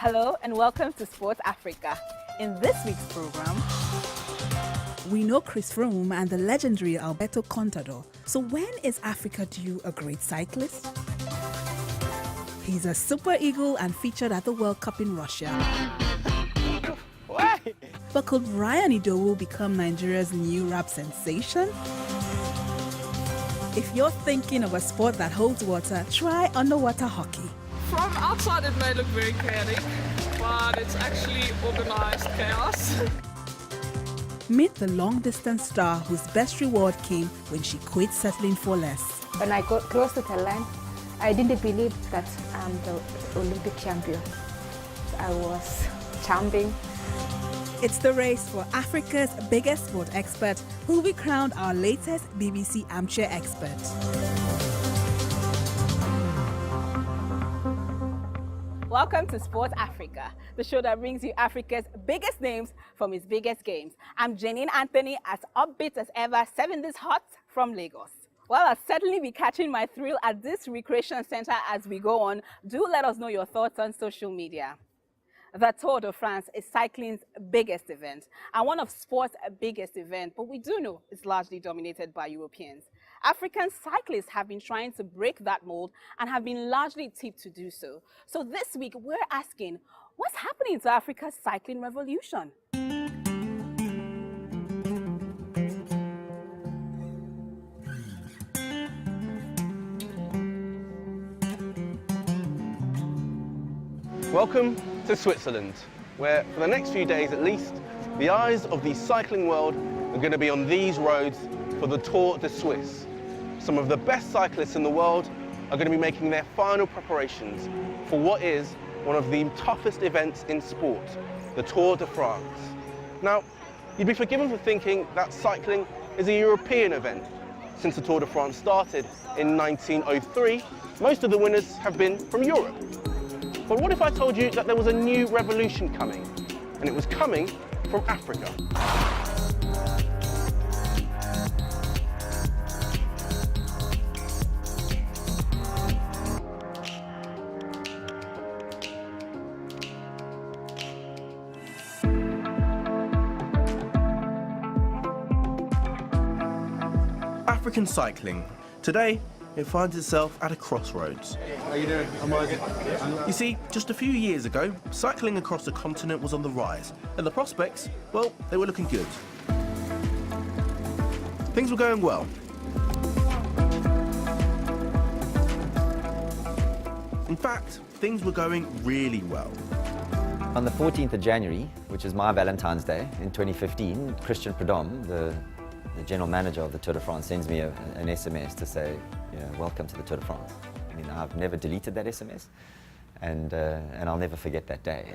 Hello and welcome to Sport Africa. In this week's program, we know Chris Froome and the legendary Alberto Contador. So when is Africa due a great cyclist? He's a super eagle and featured at the World Cup in Russia. Why? But could Brian Idowu become Nigeria's new rap sensation? If you're thinking of a sport that holds water, try underwater hockey. From outside it may look very chaotic, but it's actually organized chaos. Meet the long-distance star whose best reward came when she quit settling for less. When I got close to the line, I didn't believe that I'm the Olympic champion. I was jumping. It's the race for Africa's biggest sport expert, who will be crowned our latest BBC Armchair Expert. welcome to Sport Africa, the show that brings you Africa's biggest names from its biggest games. I'm Janine Anthony, as upbeat as ever, serving this hot from Lagos. Well, I'll certainly be catching my thrill at this recreation center as we go on. Do let us know your thoughts on social media. The Tour de France is cycling's biggest event and one of sport's biggest events, but we do know it's largely dominated by Europeans. African cyclists have been trying to break that mold and have been largely tipped to do so. So this week, we're asking, what's happening to Africa's cycling revolution? Welcome to Switzerland, where for the next few days at least, the eyes of the cycling world are going to be on these roads for the Tour de Suisse. Some of the best cyclists in the world are going to be making their final preparations for what is one of the toughest events in sport, the Tour de France. Now, you'd be forgiven for thinking that cycling is a European event. Since the Tour de France started in 1903, most of the winners have been from Europe. But what if I told you that there was a new revolution coming, and it was coming from Africa? African cycling. Today, it finds itself at a crossroads. How you doing? I'm Isaac. You see, just a few years ago, cycling across the continent was on the rise, and the prospects, well, they were looking good. Things were going well. In fact, things were going really well. On the 14th of January, which is my Valentine's Day in 2015, Christian Prudhomme, the general manager of the Tour de France, sends me an SMS to say, welcome to the Tour de France. I mean, I've never deleted that SMS, and I'll never forget that day.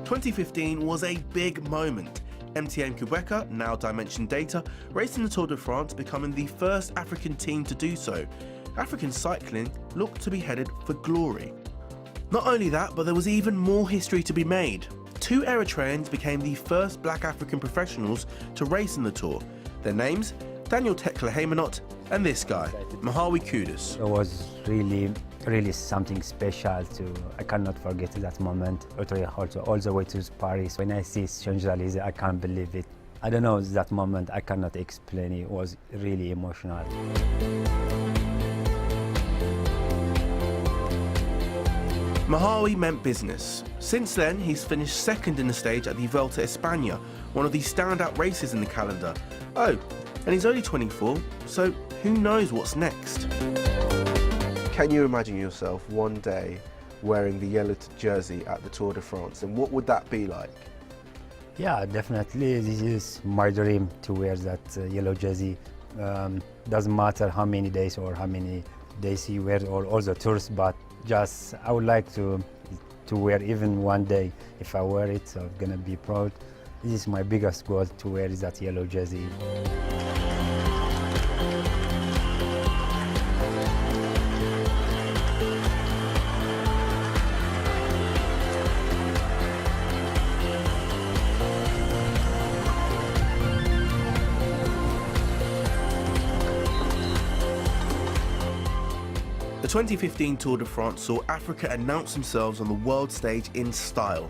"2015 was a big moment. MTN Quebecer, now Dimension Data, racing the Tour de France, becoming the first African team to do so. African cycling looked to be headed for glory. Not only that, but there was even more history to be made. 2 Eritreans became the first black African professionals to race in the Tour. Their names, Daniel Tekle Haymanot and this guy, Mahawi Kudus. It was really something special. I cannot forget that moment. All the way to Paris. When I see Champs-Élysées, I can't believe it. I don't know, that moment, I cannot explain it. It was really emotional. Mahawi meant business. Since then, he's finished second in the stage at the Vuelta a España, one of the standout races in the calendar. Oh, and he's only 24, so who knows what's next? Can you imagine yourself one day wearing the yellow jersey at the Tour de France, and what would that be like? Yeah, definitely. This is my dream, to wear that yellow jersey. Doesn't matter how many days you wear all the tours, but just I would like to wear even one day. If I wear it, so I'm gonna be proud. This is my biggest goal, to wear that yellow jersey. The 2015 Tour de France saw Africa announce themselves on the world stage in style.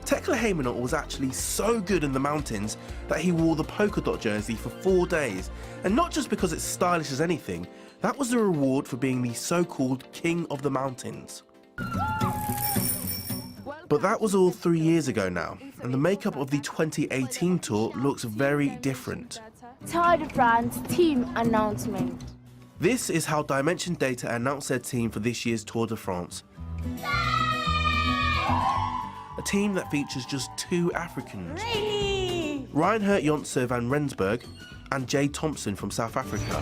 Tekla Haymanot was actually so good in the mountains that he wore the polka dot jersey for 4 days. And not just because it's stylish as anything, that was the reward for being the so-called King of the Mountains. But that was all 3 years ago now, and the makeup of the 2018 Tour looks very different. Tour de France team announcement. This is how Dimension Data announced their team for this year's Tour de France. A team that features just 2 Africans. Reinhard Jontse van Rensburg and Jay Thompson from South Africa.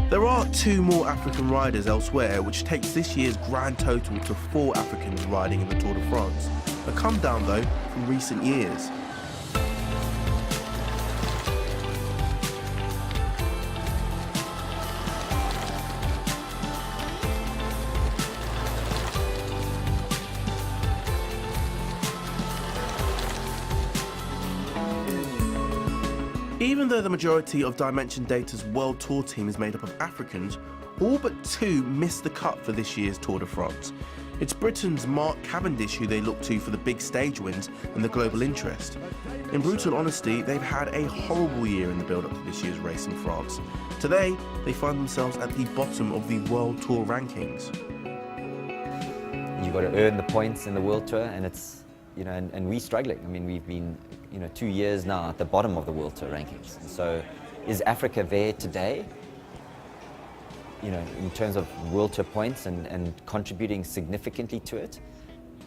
There are 2 more African riders elsewhere, which takes this year's grand total to 4 Africans riding in the Tour de France. A come down though from recent years. Even though the majority of Dimension Data's World Tour team is made up of Africans, all but 2 missed the cut for this year's Tour de France. It's Britain's Mark Cavendish who they look to for the big stage wins and the global interest. In brutal honesty, they've had a horrible year in the build-up to this year's race in France. Today, they find themselves at the bottom of the World Tour rankings. You've got to earn the points in the World Tour, and it's, you know, and we're struggling. I mean, we've been, 2 years now at the bottom of the World Tour rankings. And so is Africa there today, in terms of World Tour points and contributing significantly to it?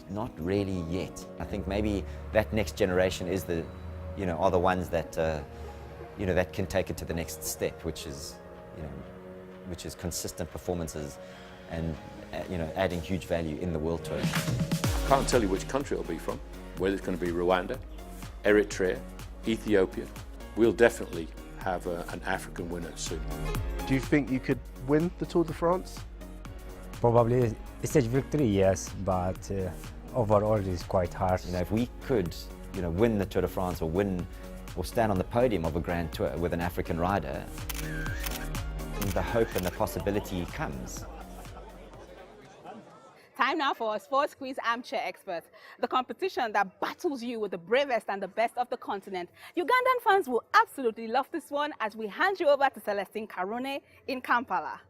Not really yet. I think maybe that next generation is are the ones that, that can take it to the next step, which is consistent performances and, adding huge value in the World Tour. I can't tell you which country it'll be from, whether it's going to be Rwanda, Eritrea, Ethiopia. We'll definitely have an African winner soon. Do you think you could win the Tour de France? Probably stage victory, yes, but overall it's quite hard. If we could, win the Tour de France or stand on the podium of a Grand Tour with an African rider, the hope and the possibility comes. Time now for our Sports Quiz Armchair Experts, the competition that battles you with the bravest and the best of the continent. Ugandan fans will absolutely love this one as we hand you over to Celestine Karone in Kampala.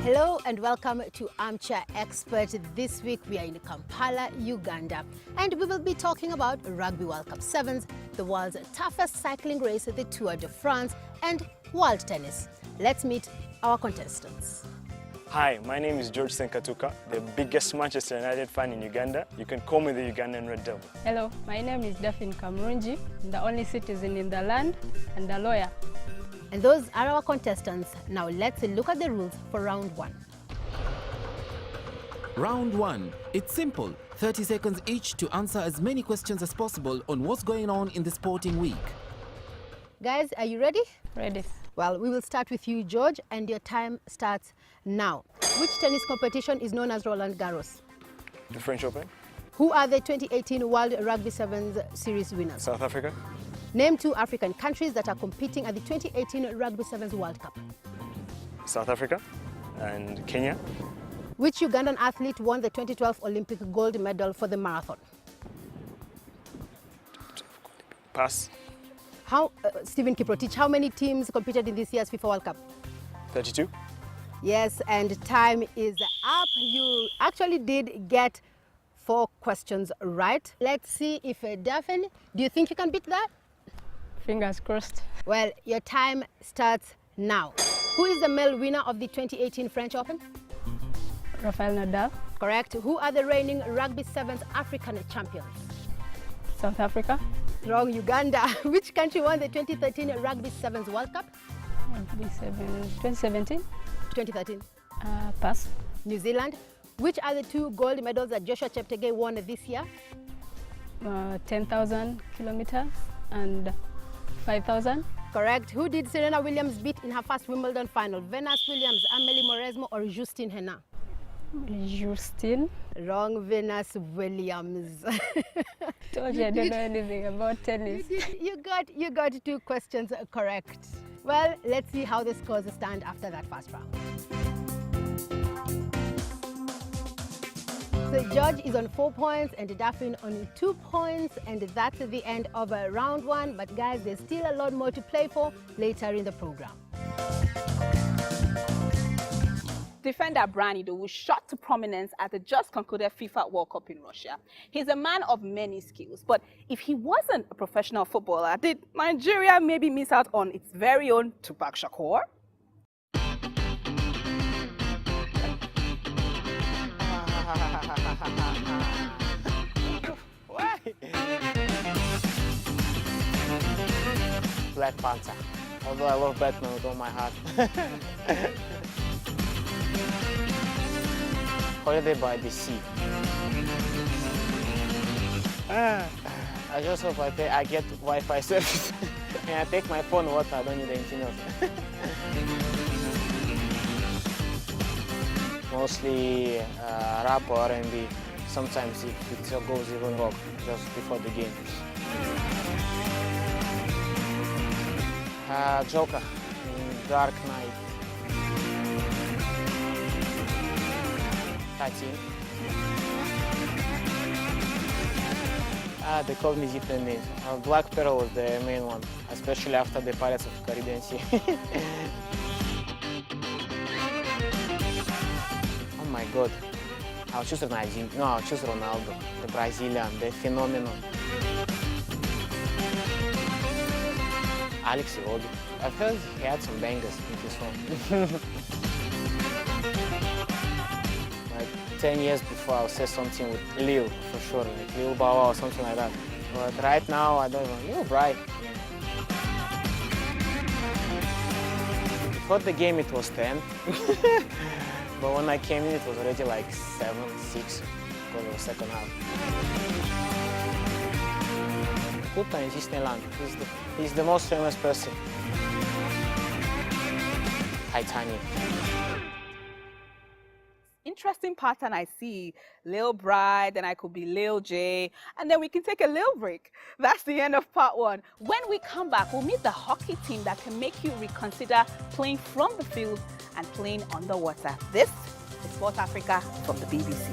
Hello and welcome to Armchair Expert. This week we are in Kampala, Uganda, and we will be talking about Rugby World Cup Sevens, the world's toughest cycling race, the Tour de France, and world tennis. Let's meet our contestants. Hi, my name is George Senkatuka, the biggest Manchester United fan in Uganda. You can call me the Ugandan Red Devil. Hello, my name is Daphne Kamurunji, the only citizen in the land and a lawyer. And those are our contestants. Now let's look at the rules for round 1. Round 1. It's simple. 30 seconds each to answer as many questions as possible on what's going on in the sporting week. Guys, are you ready? Ready. Well, we will start with you, George, and your time starts now. Which tennis competition is known as Roland Garros? The French Open. Who are the 2018 World Rugby Sevens Series winners? South Africa. Name 2 African countries that are competing at the 2018 Rugby Sevens World Cup. South Africa and Kenya. Which Ugandan athlete won the 2012 Olympic gold medal for the marathon? Pass. Stephen Kiprotich, how many teams competed in this year's FIFA World Cup? 32. Yes, and time is up. You actually did get 4 questions right. Let's see if Daphne, do you think you can beat that? Fingers crossed. Well, your time starts now. Who is the male winner of the 2018 French Open? Rafael Nadal. Correct. Who are the reigning Rugby Sevens African champions? South Africa. Wrong. Uganda. Which country won the 2013 Rugby Sevens World Cup? 2017. 2013. Pass. New Zealand. Which are the 2 gold medals that Joshua Cheptegei won this year? 10,000 kilometers and 5,000. Correct. Who did Serena Williams beat in her first Wimbledon final? Venus Williams, Amelie Mauresmo, or Justine Henin? Justin. Wrong, Venus Williams. Told you I don't know anything about tennis. You got 2 questions correct. Well, let's see how the scores stand after that first round. So George is on 4 points and Daphne on 2 points, and that's the end of round 1. But guys, there's still a lot more to play for later in the program. Defender Branido was shot to prominence at the just concluded FIFA World Cup in Russia. He's a man of many skills, but if he wasn't a professional footballer, did Nigeria maybe miss out on its very own Tupac Shakur? Why? Black Panther. Although I love Batman with all my heart. Holiday by the Sea. I just hope I get Wi-Fi service and I take my phone water. I don't need anything else. Mostly rap or R&B. Sometimes it goes even rock just before the game. Joker, Dark Knight. 13. They called me different names. Black Pearl was the main one, especially after the Pirates of the Caribbean Sea. Oh my God. I'll choose Ronaldinho. No, I'll choose Ronaldo, the Brazilian, the phenomenon. Alex Iwobi. I've heard he had some bangers in his phone. 10 years before, I'll say something with Lil, for sure, like Lil Bawa or something like that. But right now, I don't know. Lil Bry. Before the game, it was 10. But when I came in, it was already like 7, 6, because of the second half. Puta in Disneyland. He's the most famous person. Titanic. Interesting pattern I see. Lil Bry, then I could be Lil J, and then we can take a little break. That's the end of part 1. When we come back, we'll meet the hockey team that can make you reconsider playing from the field and playing underwater. This is Sport Africa from the BBC.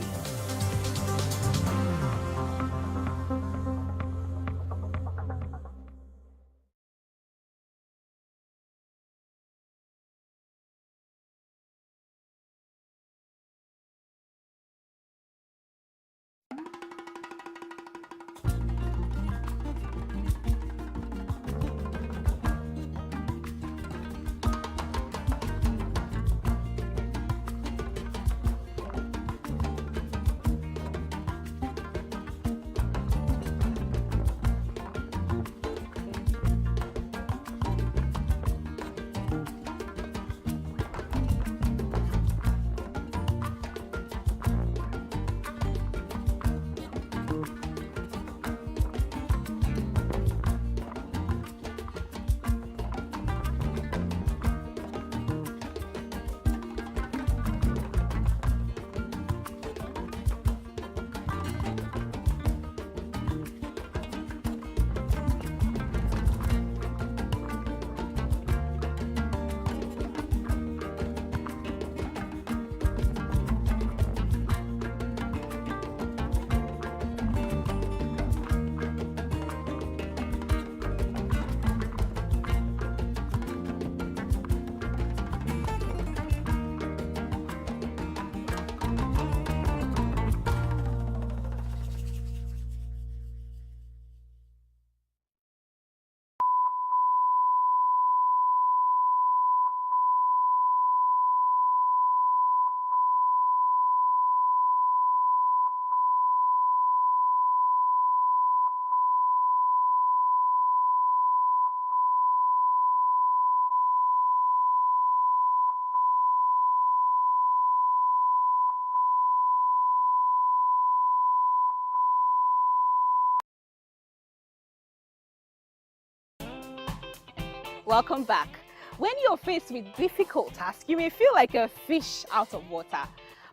Welcome back. When you're faced with difficult tasks, you may feel like a fish out of water.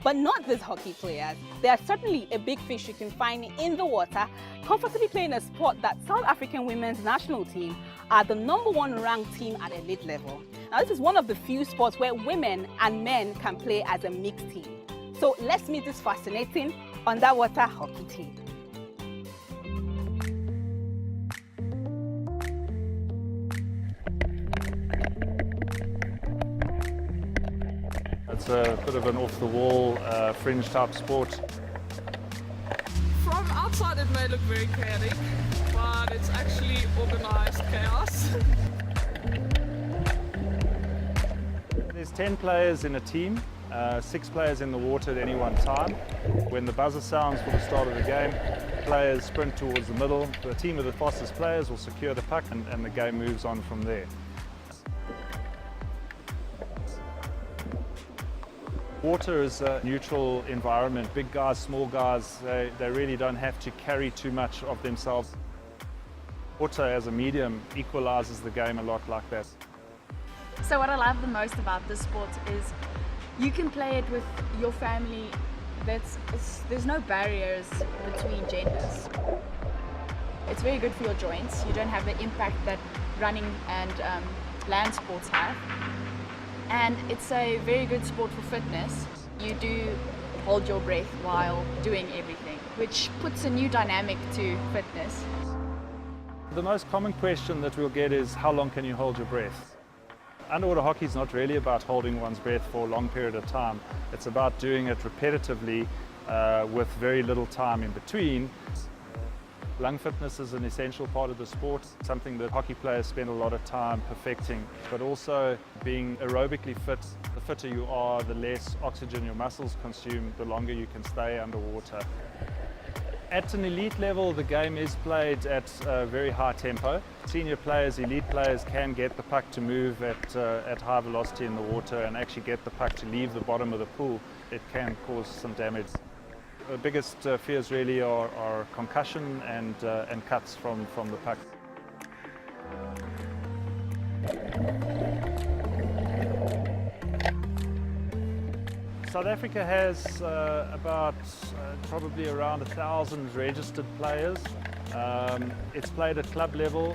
But not these hockey players. They are certainly a big fish you can find in the water, comfortably playing a sport that South African women's national team are the #1 ranked team at elite level. Now, this is one of the few sports where women and men can play as a mixed team. So let's meet this fascinating underwater hockey team. It's a bit of an off-the-wall, fringe type sport. From outside it may look very chaotic, but it's actually organized chaos. There's 10 players in a team, 6 players in the water at any one time. When the buzzer sounds for the start of the game, players sprint towards the middle. The team of the fastest players will secure the puck and the game moves on from there. Water is a neutral environment. Big guys, small guys, they really don't have to carry too much of themselves. Water as a medium equalizes the game a lot like that. So what I love the most about this sport is you can play it with your family. There's no barriers between genders. It's very good for your joints. You don't have the impact that running and land sports have. And it's a very good sport for fitness. You do hold your breath while doing everything, which puts a new dynamic to fitness. The most common question that we'll get is, how long can you hold your breath? Underwater hockey is not really about holding one's breath for a long period of time. It's about doing it repetitively with very little time in between. Lung fitness is an essential part of the sport, something that hockey players spend a lot of time perfecting, but also being aerobically fit. The fitter you are, the less oxygen your muscles consume, the longer you can stay underwater. At an elite level, the game is played at a very high tempo. Senior players, elite players can get the puck to move at high velocity in the water and actually get the puck to leave the bottom of the pool. It can cause some damage. The biggest fears really are concussion and cuts from the puck. South Africa has about probably around 1,000 registered players. It's played at club level.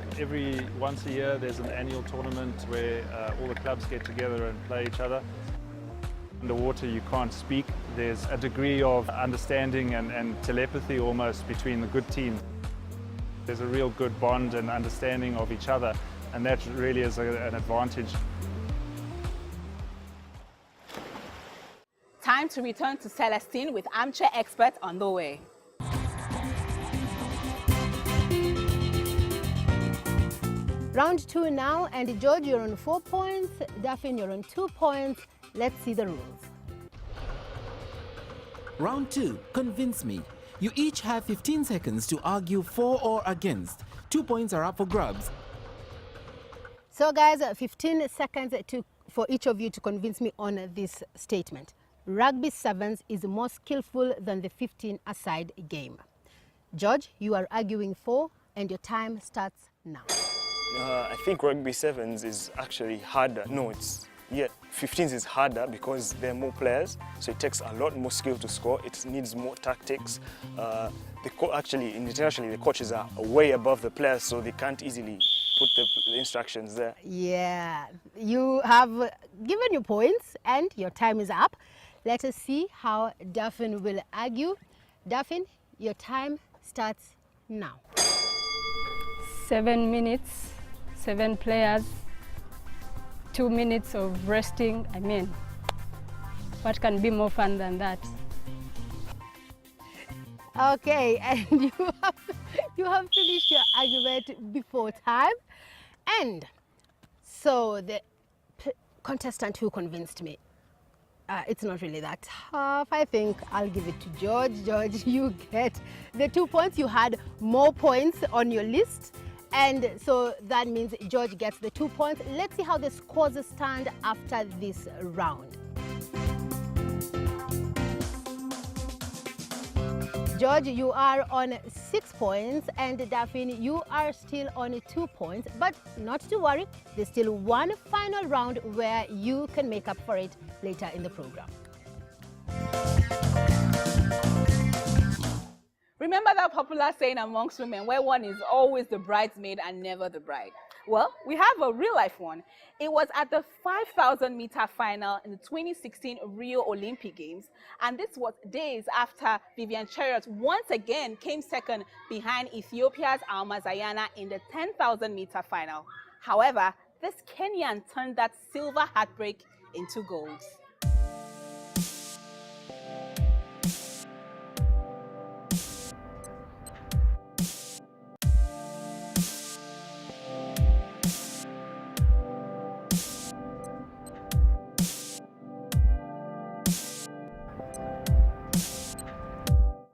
Once a year there's an annual tournament where all the clubs get together and play each other. Underwater you can't speak. There's a degree of understanding and telepathy almost between the good teams. There's a real good bond and understanding of each other, and that really is an advantage. Time to return to Celestine with armchair expert on the way. Round 2 now, and George, you're on 4 points. Daphne, you're on 2 points. Let's see the rules. Round 2, convince me. You each have 15 seconds to argue for or against. 2 points are up for grabs. So guys, 15 seconds for each of you to convince me on this statement. Rugby sevens is more skillful than the 15-a-side game. George, you are arguing for, and your time starts now. I think rugby sevens is actually harder. No, 15s is harder because there are more players, so it takes a lot more skill to score. It needs more tactics. Actually, internationally, the coaches are way above the players, so they can't easily put the instructions there. Yeah, you have given your points and your time is up. Let us see how Daphne will argue. Daphne, your time starts now. 7 minutes, 7 players, 2 minutes of resting. I mean, what can be more fun than that? Okay, and you have finished your argument before time. And so the contestant who convinced me, it's not really that tough. I think I'll give it to George. George, you get the 2 points. You had more points on your list. And so that means George gets the 2 points. Let's see how the scores stand after this round. George, you are on 6 points, and Daphne, you are still on 2 points. But not to worry, there's still one final round where you can make up for it later in the program. Remember that popular saying amongst women where one is always the bridesmaid and never the bride? Well, we have a real-life one. It was at the 5,000-meter final in the 2016 Rio Olympic Games, and this was days after Vivian Cheruiyot once again came second behind Ethiopia's Alma Zayana in the 10,000-meter final. However, this Kenyan turned that silver heartbreak into gold.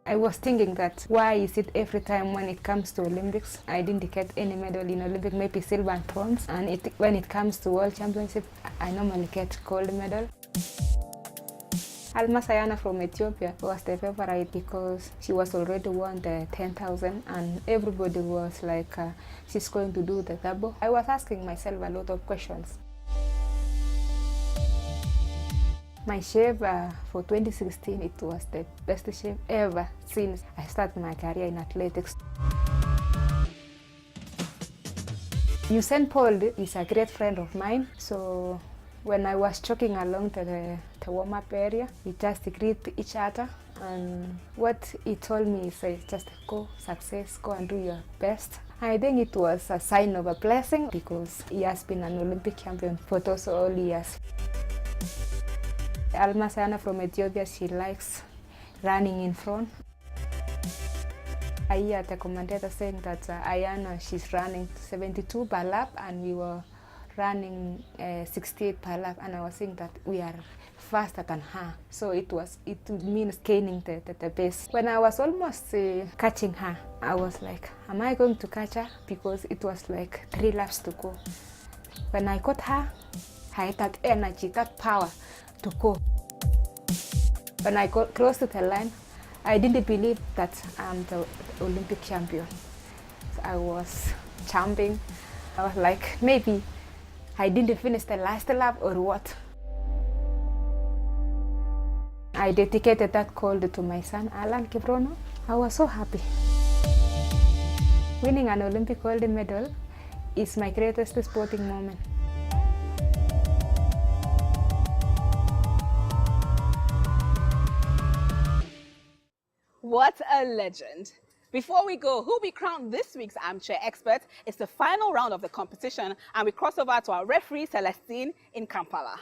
I was thinking that why is it every time when it comes to Olympics, I didn't get any medal in Olympic, maybe silver and bronze, and when it comes to World Championship, I normally get gold medal. Alma Zayana from Ethiopia was the favorite because she was already won the 10,000 and everybody was like, she's going to do the double. I was asking myself a lot of questions. My shape for 2016, it was the best shape ever since I started my career in athletics. Usain Bolt is a great friend of mine, so when I was jogging along the warm-up area, we just greet each other, and what he told me is just go, success, go and do your best. I think it was a sign of a blessing because he has been an Olympic champion for those all years. Alma Zayana from Ethiopia, she likes running in front. I hear the commentator saying that Ayana, she's running 72 per lap and we were running 68 per lap, and I was saying that we are faster than her. So it means gaining the pace. When I was almost catching her, I was like, am I going to catch her? Because it was like 3 laps to go. When I caught her, I had that energy, that power to go. When I got close to the line, I didn't believe that I'm the Olympic champion. So I was jumping. I was like, maybe I didn't finish the last lap or what. I dedicated that gold to my son, Alan Kibrono. I was so happy. Winning an Olympic gold medal is my greatest sporting moment. What a legend. Before we go, who'll be crowned this week's Armchair Expert? It's the final round of the competition, and we cross over to our referee, Celestine, in Kampala.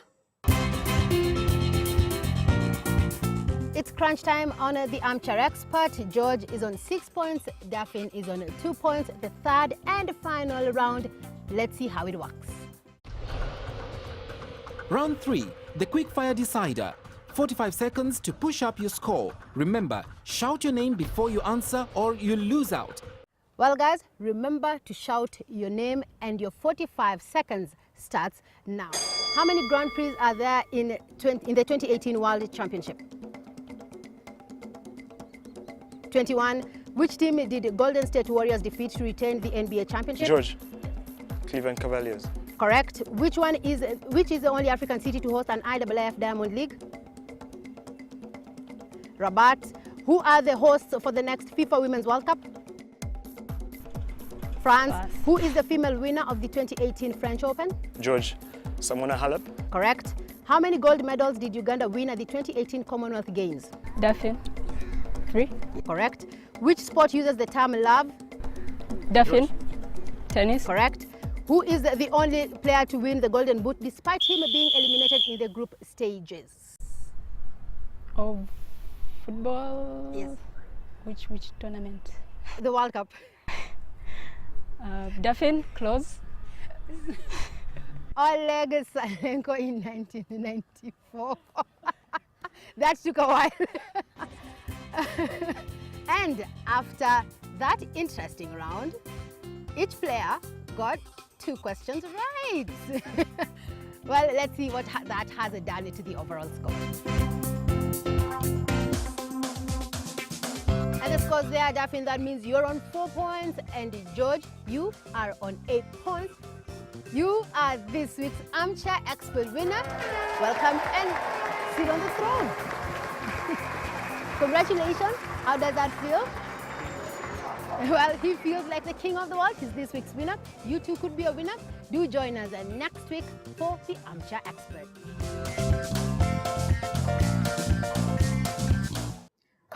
It's crunch time on the Armchair Expert. George is on 6 points, Daphne is on 2 points. The third and final round. Let's see how it works. Round 3, the quickfire decider. 45 seconds to push up your score. Remember, shout your name before you answer or you'll lose out. Well, guys, remember to shout your name, and your 45 seconds starts now. How many Grand Prix are there in the 2018 World Championship? 21. Which team did Golden State Warriors defeat to retain the NBA championship? George, Cleveland Cavaliers. Correct. Which is the only African city to host an IAAF Diamond League? Rabat. Who are the hosts for the next FIFA Women's World Cup? France. Pass. Who is the female winner of the 2018 French Open? George, Simona Halep. Correct. How many gold medals did Uganda win at the 2018 Commonwealth Games? Daphne. 3. Correct. Which sport uses the term love? Daphne. Tennis. Correct. Who is the only player to win the Golden Boot despite him being eliminated in the group stages? Oh, football? Yes. Which tournament? The World Cup. Daphne, close. Oleg Salenko in 1994. That took a while. And after that interesting round, each player got 2 questions right. Well, let's see what that has done to the overall score. And the scores there, Daphne, that means you're on 4 points, and George, you are on 8 points. You are this week's Armchair Expert winner. Welcome and sit on the throne. Congratulations. How does that feel? Well, he feels like the king of the world. He's this week's winner. You too could be a winner. Do join us next week for the Armchair Expert.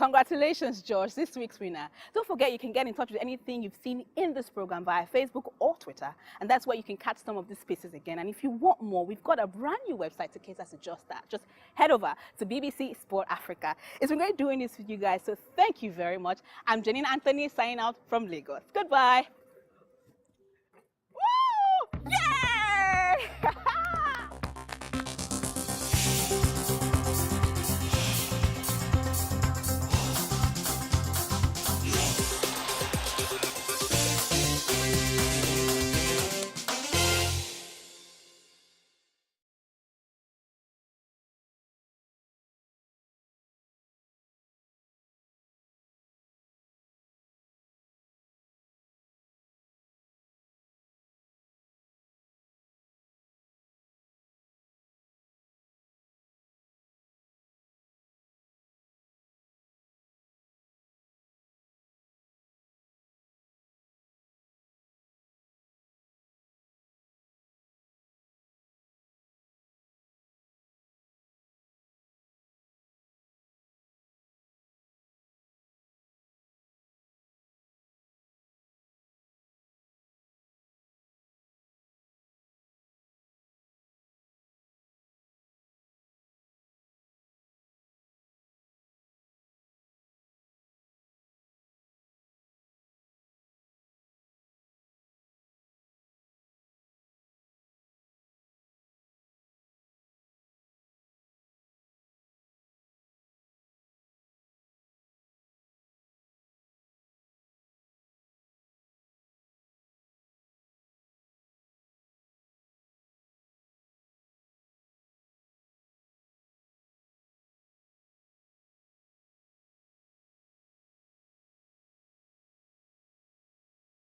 Congratulations, George, this week's winner. Don't forget you can get in touch with anything you've seen in this program via Facebook or Twitter, and that's where you can catch some of these pieces again. And if you want more, we've got a brand new website to cater to just that. Just head over to BBC Sport Africa. It's been great doing this with you guys, so thank you very much. I'm Janine Anthony signing out from Lagos. Goodbye.